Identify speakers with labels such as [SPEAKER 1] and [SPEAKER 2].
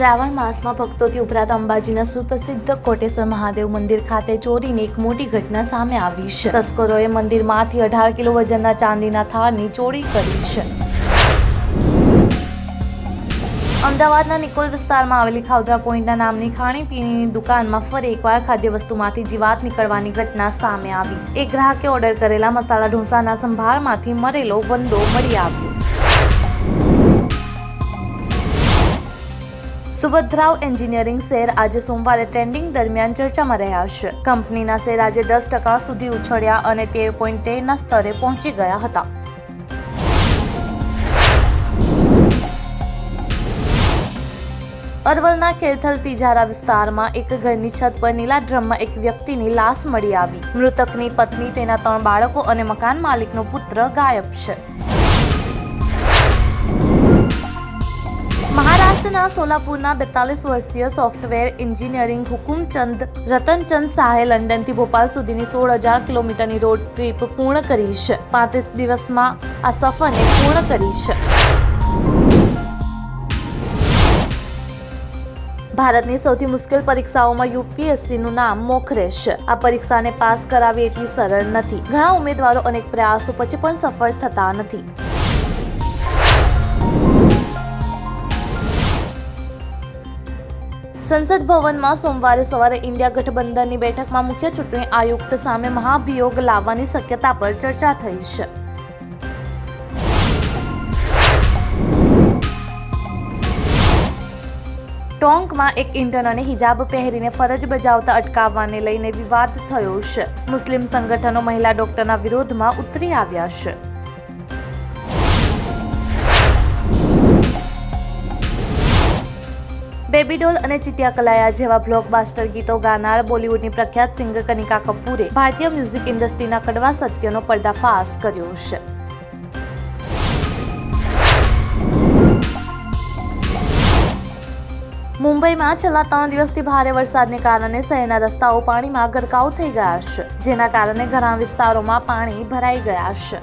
[SPEAKER 1] શ્રાવણ માસમાં ભક્તોથી ઉપરાંત અંબાજીના સુપ્રસિદ્ધ કોટેશ્વર મહાદેવ મંદિર ખાતે ચોરીની એક મોટી ઘટના સામે આવી છે. તસ્કરોએ મંદિરમાંથી 18 કિલો વજનના ચાંદીના થાળની ચોરી કરી છે. અમદાવાદના નિકોલ વિસ્તારમાં આવેલી ખાઉધરા પોઈન્ટના નામની ખાણીપીણીની દુકાનમાં ફરી એકવાર ખાદ્ય વસ્તુમાંથી જીવાત નીકળવાની ઘટના સામે આવી. એક ગ્રાહકે ઓર્ડર કરેલા મસાલા ઢોસાના સંભારમાંથી મરેલો વંદો મળી આવ્યો. સુભદ્રાવ એન્જિનિયરિંગ શેર આજે સોમવારે ટ્રેડિંગ દરમિયાન ચર્ચામાં રહ્યા છે. કંપનીના શેર આજે 10% સુધી ઉછળ્યા અને 13.13ના સ્તરે પહોંચી ગયા હતા. અરવલના ખેરથલ તિજારા વિસ્તારમાં એક ઘરની છત પર નીલા ડ્રમમાં એક વ્યક્તિની લાશ મળી આવી. મૃતકની પત્ની, તેના 3 બાળકો અને મકાન માલિકનો પુત્ર ગાયબ છે. મહારાષ્ટ્રના સોલાપુરના 42 વર્ષીય સોફ્ટવેર એન્જિનિયરિંગ હુકુમચંદ રતનચંદ શાહે લંડનથી ભોપાલ સુધીની 16,000 કિલોમીટરની રોડ ટ્રીપ પૂર્ણ કરી છે. 35 દિવસમાં આ સફરને પૂર્ણ કરી છે. ભારતની સૌથી મુશ્કેલ પરીક્ષાઓમાં યુપીએસસીનું નામ મોખરે છે. આ પરીક્ષાને પાસ કરાવી એટલી સરળ નથી. ઘણા ઉમેદવારો અનેક પ્રયાસો પછી પણ સફળ થતા નથી. સંસદ ભવનમાં સોમવારે સવારે ઇન્ડિયા ગઠબંધનની બેઠકમાં મુખ્ય ચૂંટણી આયુક્ત સામે મહાભિયોગ લાવવાની શક્યતા પર ચર્ચા થઈ છે. ટોંકમાં એક ઇન્ટર્નને હિજાબ પહેરીને ફરજ બજાવતા અટકાવવાને લઈને વિવાદ થયો છે. મુસ્લિમ સંગઠનો મહિલા ડોક્ટરના વિરોધમાં ઉતરી આવ્યા છે. બેબી ડોલ અને ચિટિયા કલાયા જેવા બ્લોકબસ્ટર ગીતો ગાનાર બોલિવૂડની પ્રખ્યાત સિંગર કનિકા કપૂરે ભારતીય મ્યુઝિક ઇન્ડસ્ટ્રીના કડવા સત્યનો પર્દાફાશ કર્યો છે. મુંબઈમાં છેલ્લા 3 દિવસથી ભારે વરસાદને કારણે શહેરના રસ્તાઓ પાણીમાં ગરકાવ થઈ ગયા છે, જેના કારણે ઘણા વિસ્તારોમાં પાણી ભરાઈ ગયા છે.